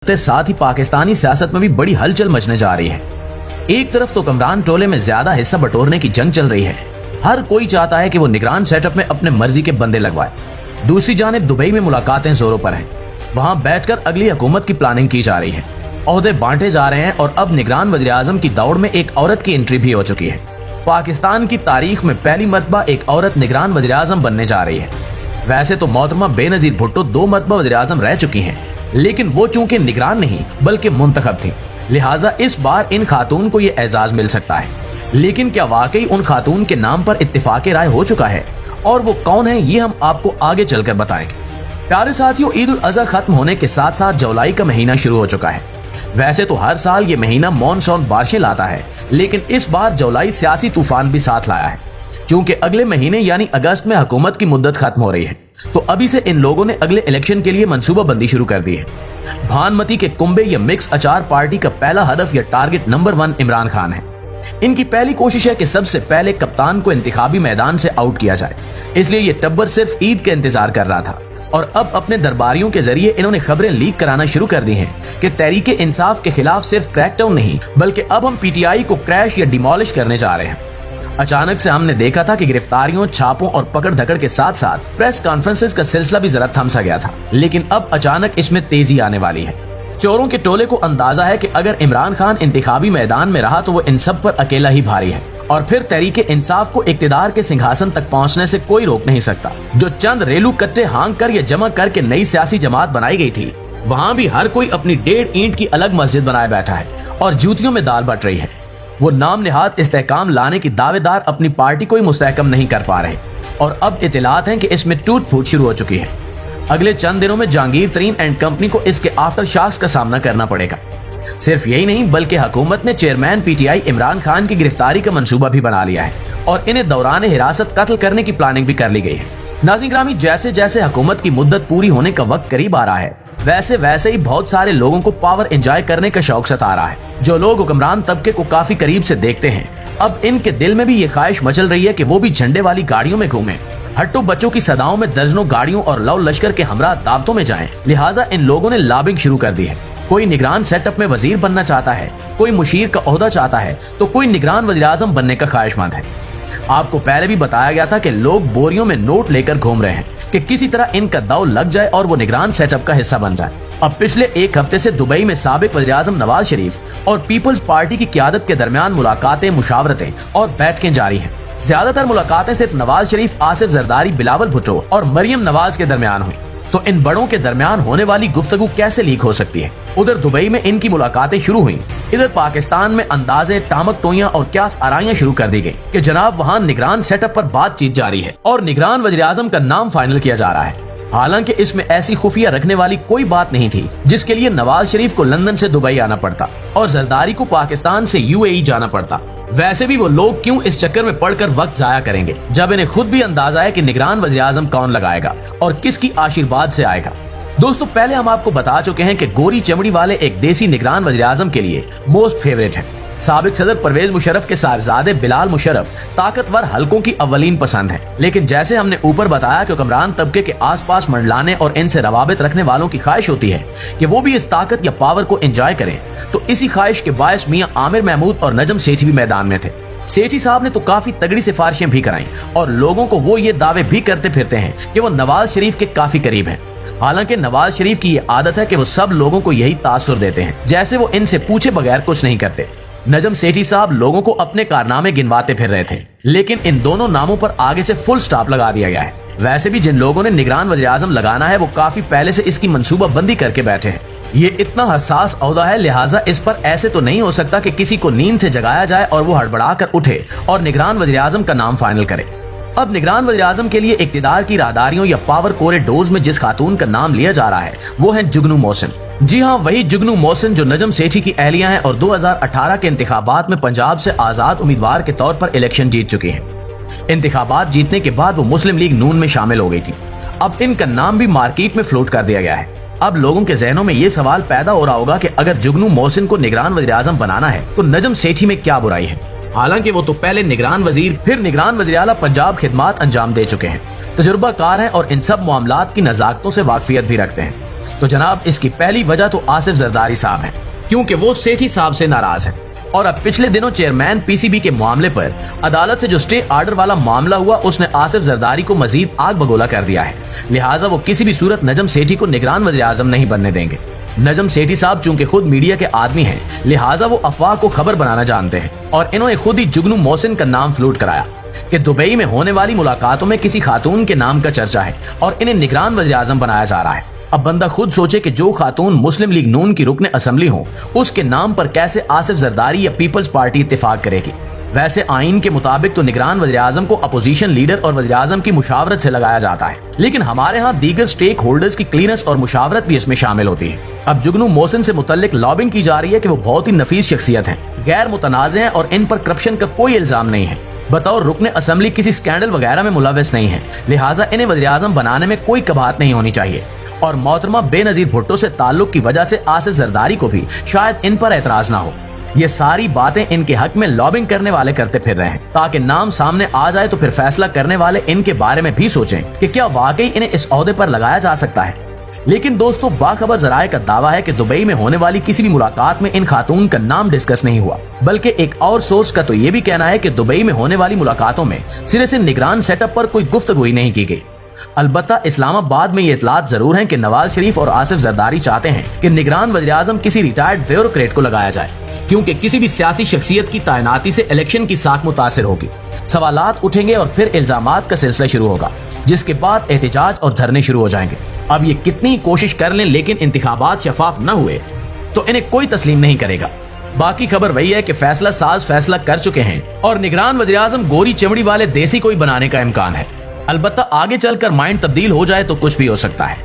के साथ ही पाकिस्तानी सियासत में भी बड़ी हलचल मचने जा रही है। एक तरफ तो कमरान टोले में ज्यादा हिस्सा बटोरने की जंग चल रही है। हर कोई चाहता है कि वो निगरान सेटअप में अपने मर्जी के बंदे लगवाए। दूसरी जानिब दुबई में मुलाकातें जोरों पर हैं। वहां बैठकर अगली हुकूमत की प्लानिंग की जा रही है, ओहदे बांटे जा रहे हैं और अब निगरान वज़ीर-ए-आज़म की दौड़ में एक औरत की एंट्री भी हो चुकी है। पाकिस्तान की तारीख में पहली मरतबा एक औरत निगरान वज़ीर-ए-आज़म बनने जा रही है। वैसे तो मोहतरमा बेनज़ीर भुट्टो 2 मरतबा वज़ीर-ए-आज़म रह चुकी हैं, लेकिन वो चूंकि निगरान नहीं बल्कि मुंतखब थी, लिहाजा इस बार इन खातून को ये एजाज मिल सकता है। लेकिन क्या वाकई उन खातून के नाम पर इत्तिफाक़ राय हो चुका है और वो कौन है, ये हम आपको आगे चलकर बताएंगे। प्यारे साथियों, ईद उल अज़हा खत्म होने के साथ साथ जुलाई का महीना शुरू हो चुका है। वैसे तो हर साल ये महीना मॉनसून बारिशें लाता है, लेकिन इस बार जुलाई सियासी तूफान भी साथ लाया है। क्योंकि अगले महीने यानी अगस्त में हुकूमत की मुद्दत खत्म हो रही है, तो अभी से इन लोगों ने अगले इलेक्शन के लिए मंसूबा बंदी शुरू कर दी है। भानमती के कुंबे या मिक्स अचार पार्टी का पहला हदफ या टारगेट नंबर 1 इमरान खान है। इनकी पहली कोशिश है कि सबसे पहले कप्तान को इंतखाबी मैदान से आउट किया जाए, इसलिए ये टब्बर सिर्फ ईद के इंतजार कर रहा था और अब अपने दरबारियों के जरिए इन्होंने खबरें लीक कराना शुरू कर दी हैं कि तहरीके इंसाफ के खिलाफ सिर्फ क्रैकडाउन नहीं बल्कि अब हम पीटीआई को क्रैश या डिमोलिश करने जा रहे हैं। अचानक से हमने देखा था कि गिरफ्तारियों, छापों और पकड़ धकड़ के साथ साथ प्रेस कॉन्फ्रेंसेस का सिलसिला भी जरा थम सा गया था, लेकिन अब अचानक इसमें तेजी आने वाली है। चोरों के टोले को अंदाजा है कि अगर इमरान खान इंतखाबी मैदान में रहा तो वो इन सब पर अकेला ही भारी है और फिर तहरीके इंसाफ को इक्तिदार के सिंहासन तक पहुंचने से कोई रोक नहीं सकता। जो चंद रेलू कट्टे हांग कर या जमा करके नई सियासी जमात बनाई गई थी, वहाँ भी हर कोई अपनी 1.5 ईंट की अलग मस्जिद बनाए बैठा है और जूतियों में दाल बट रही है। वो नाम निहाद इस्तेहकाम लाने की दावेदार अपनी पार्टी को ही मुस्तहकम नहीं कर पा रहे और अब इत्तलात हैं कि इसमें टूट फूट शुरू हो चुकी है। अगले चंद दिनों में जहांगीर तरीन एंड कंपनी को इसके आफ्टर शॉक्स का सामना करना पड़ेगा। सिर्फ यही नहीं बल्कि हुकूमत ने चेयरमैन पीटीआई इमरान खान की गिरफ्तारी का मंसूबा भी बना लिया है और इन्हें दौरान हिरासत कत्ल करने की प्लानिंग भी कर ली गई है। नाज़रीन ग्रामी, जैसे जैसे हुकूमत की मुद्दत पूरी होने का वक्त करीब आ रहा है, वैसे वैसे ही बहुत सारे लोगों को पावर एंजॉय करने का शौक सता रहा है। जो लोग हुक्मरान तबके को काफी करीब से देखते हैं, अब इनके दिल में भी ये ख्वाहिश मचल रही है कि वो भी झंडे वाली गाड़ियों में घूमें, हट्टू बच्चों की सदाओं में दर्जनों गाड़ियों और लव लश्कर के हमरा दावतों में जाएं। लिहाजा इन लोगों ने लॉबिंग शुरू कर दी है। कोई निगरान सेटअप में वजीर बनना चाहता है, कोई मुशीर का ओहदा चाहता है, तो कोई निगरान वज़ीर-ए-आज़म बनने का ख्वाहिशमंद है। आपको पहले भी बताया गया था कि लोग बोरियों में नोट लेकर घूम रहे हैं कि किसी तरह इनका दाव लग जाए और वो निगरान सेटअप का हिस्सा बन जाए। अब पिछले एक हफ्ते से दुबई में साबिक वज़ीर-ए-आज़म नवाज शरीफ और पीपल्स पार्टी की क़यादत के दरमियान मुलाकातें, मुशावरतें और बैठकें जारी हैं। ज्यादातर मुलाकातें सिर्फ नवाज शरीफ, आसिफ जरदारी, बिलावल भुट्टो और मरियम नवाज के दरमियान हुई। तो इन बड़ों के दरमियान होने वाली गुफ्तगू कैसे लीक हो सकती है? उधर दुबई में इनकी मुलाकातें शुरू हुई, इधर पाकिस्तान में अंदाजे, टामक टोइयां और क्यास आराइयां शुरू कर दी गई कि जनाब वहाँ निगरान सेटअप पर बातचीत जारी है और निगरान वज़ीर-ए-आज़म का नाम फाइनल किया जा रहा है। हालांकि इसमें ऐसी खुफिया रखने वाली कोई बात नहीं थी जिसके लिए नवाज शरीफ को लंदन से दुबई आना पड़ता और जरदारी को पाकिस्तान से यूएई जाना पड़ता। वैसे भी वो लोग क्यों इस चक्कर में पड़कर वक्त जाया करेंगे जब इन्हें खुद भी अंदाजा है कि निगरान वज़ीर-ए-आज़म कौन लगाएगा और किसकी आशीर्वाद से आएगा। दोस्तों, पहले हम आपको बता चुके हैं कि गोरी चमड़ी वाले एक देसी निगरान वज़ीर-ए-आज़म के लिए मोस्ट फेवरेट है। साबिक सदर परवेज मुशर्रफ के साहबजादे बिलाल मुशर्रफ ताकतवर हलकों की अव्वलीन पसंद है, लेकिन जैसे हमने ऊपर बताया कि हुक्मरान तबके के आसपास मंडलाने और इनसे रवाबित रखने वालों की ख्वाहिश होती है कि वो भी इस ताकत या पावर को एंजॉय करें, तो इसी ख्वाहिश के बायस मियां आमिर महमूद और नजम सेठी भी मैदान में थे। सेठी साहब ने तो काफी तगड़ी सिफारिशें भी कराई और लोगों को वो ये दावे भी करते फिरते हैं कि वो नवाज शरीफ के काफी करीब हैं। हालांकि नवाज शरीफ की ये आदत है कि वो सब लोगों को यही तासुर देते हैं जैसे वो इनसे पूछे बगैर कुछ नहीं करते। नजम सेठी साहब लोगों को अपने कारनामे गिनवाते फिर रहे थे, लेकिन इन दोनों नामों पर आगे से फुल स्टॉप लगा दिया गया है। वैसे भी जिन लोगों ने निगरान वज़ीर-ए-आज़म लगाना है वो काफी पहले से इसकी मंसूबा बंदी करके बैठे हैं। ये इतना हसास ओहदा है, लिहाजा इस पर ऐसे तो नहीं हो सकता कि किसी को नींद से जगाया जाए और वो हड़बड़ा कर उठे और निगरान वज़ीर-ए-आज़म का नाम फाइनल करे। अब निगरान वज़ीर-ए-आज़म के लिए इक्तिदार की राहदारियों या पावर कॉरिडोर्स में जिस खातून का नाम लिया जा रहा है वो है जुगनू मोहसिन। जी हाँ, वही जुगनू मोहसिन जो नजम सेठी की अहलिया हैं और 2018 के इंतखाबात में पंजाब से आजाद उम्मीदवार के तौर पर इलेक्शन जीत चुकी हैं। इंतखाबात जीतने के बाद वो मुस्लिम लीग नून में शामिल हो गई थी। अब इनका नाम भी मार्केट में फ्लोट कर दिया गया है। अब लोगों के जहनों में ये सवाल पैदा हो रहा होगा कि अगर जुगनू मोहसिन को निगरान वज़ीर-ए-आज़म बनाना है तो नजम सेठी में क्या बुराई है। हालांकि वो तो पहले निगरान वजीर फिर निगरान वज़ीर आला पंजाब खिदमात अंजाम दे चुके हैं, तजुर्बाकार हैं और इन सब मामलात की नज़ाकतों से वाकफियत भी रखते हैं। तो जनाब इसकी पहली वजह तो आसिफ जरदारी साहब हैं, क्योंकि वो सेठी साहब से नाराज हैं और अब पिछले दिनों चेयरमैन पीसीबी के मामले पर अदालत से जो स्टे ऑर्डर वाला मामला हुआ उसने आसिफ जरदारी को मजीद आग बगोला कर दिया है। लिहाजा वो किसी भी सूरत नजम सेठी को निगरान वज़ीर आज़म नहीं बनने देंगे। नजम सेठी साहब चूंकि खुद मीडिया के आदमी हैं, लिहाजा वो अफवाह को खबर बनाना जानते हैं और इन्होंने खुद ही जुगनू मोहसिन का नाम फ्लोट कराया कि दुबई में होने वाली मुलाकातों में किसी खातून के नाम का चर्चा है और इन्हें निगरान वज़ीर आज़म बनाया जा रहा है। अब बंदा खुद सोचे कि जो खातून मुस्लिम लीग नून की रुकने असेंबली हो, उसके नाम पर कैसे आसिफ जरदारी या पीपल्स पार्टी इत्तेफाक करेगी। वैसे आइन के मुताबिक तो निगरान वज़ीर आज़म को अपोजिशन लीडर और वज़ीर आज़म की मुशावरत से लगाया जाता है, लेकिन हमारे यहाँ दीगर स्टेक होल्डर्स की क्लीयरेंस और मुशावरत भी इसमें शामिल होती है। अब जुगनू मोहसिन से मुतल्लिक लॉबिंग की जा रही है कि वो बहुत ही नफीस शख्सियत हैं, गैर मुतनाज़ हैं और इन पर करप्शन का कोई इल्जाम नहीं है। बतौर रुकने असेंबली किसी स्कैंडल वगैरह में मुलव्वस नहीं है, लिहाजा इन्हें वज़ीर आज़म बनाने में कोई कबाहत नहीं होनी चाहिए। और मोहतरमा बेनजीर भुट्टो से ताल्लुक की वजह से आसिफ जरदारी को भी शायद इन पर एतराज ना हो। ये सारी बातें इनके हक में लॉबिंग करने वाले करते फिर रहे हैं, ताकि नाम सामने आ जाए तो फिर फैसला करने वाले इनके बारे में भी सोचें कि क्या वाकई इन्हें इस ओहदे पर लगाया जा सकता है। लेकिन दोस्तों, बाखबर जराए का दावा है कि दुबई में होने वाली किसी भी मुलाकात में इन खातून का नाम डिस्कस नहीं हुआ, बल्कि एक और सोर्स का तो ये भी कहना है कि दुबई में होने वाली मुलाकातों में सिरे से निगरान सेटअप पर कोई गुफ्तगू नहीं की गई। अलबत्ता इस्लामाबाद में ये इतलात जरूर हैं कि नवाज शरीफ और आसिफ जरदारी चाहते हैं कि निगरान वज़ीर आज़म किसी रिटायर्ड ब्यूरोक्रेट को लगाया जाए, क्योंकि किसी भी सियासी शख्सियत की तैनाती से इलेक्शन की साख मुतासिर होगी, सवालात उठेंगे और फिर इल्जामात का सिलसिला शुरू होगा, जिसके बाद एहतजाज और धरने शुरू हो जाएंगे। अब ये कितनी कोशिश कर लें, लेकिन इंतखाबात शफाफ न हुए तो इन्हें कोई तस्लीम नहीं करेगा। बाकी खबर वही है कि फैसला साज फैसला कर चुके हैं और निगरान वज़ीर आज़म गोरी चमड़ी वाले देसी कोई बनाने का इम्कान है। अलबत्ता आगे चलकर माइंड तब्दील हो जाए तो कुछ भी हो सकता है।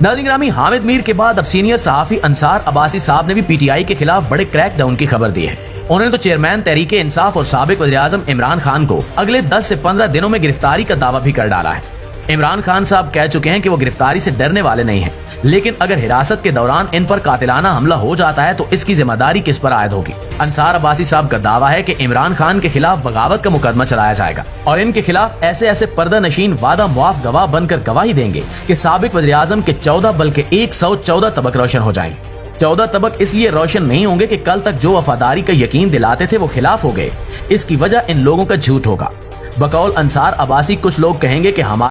नाज़रीन ग्रामी, हामिद मीर के बाद अब सीनियर सहाफी अंसार अब्बासी साहब ने भी पीटीआई के खिलाफ बड़े क्रैकडाउन की खबर दी है। उन्होंने तो चेयरमैन तहरीक इंसाफ और साबिक वज़ीर आज़म इमरान खान को अगले 10 से 15 दिनों में गिरफ्तारी का दावा भी कर डाला है। इमरान खान साहब कह चुके हैं कि वो गिरफ्तारी से डरने वाले नहीं हैं, लेकिन अगर हिरासत के दौरान इन पर कातिलाना हमला हो जाता है तो इसकी जिम्मेदारी किस पर आयद होगी। अंसार अब्बासी साहब का दावा है कि इमरान खान के खिलाफ बगावत का मुकदमा चलाया जाएगा और इनके खिलाफ ऐसे ऐसे पर्दा नशीन वादा मुआफ गवाह बनकर गवाही देंगे कि साबिक वज़ीर आज़म के 14 बल्कि 114 तबक रोशन हो जाएंगे। 14 तबक इसलिए रोशन नहीं होंगे कि कल तक जो वफादारी का यकीन दिलाते थे वो खिलाफ हो गए। इसकी वजह इन लोगों का झूठ होगा। बकौल अंसार अब्बासी कुछ लोग कहेंगे कि हमारे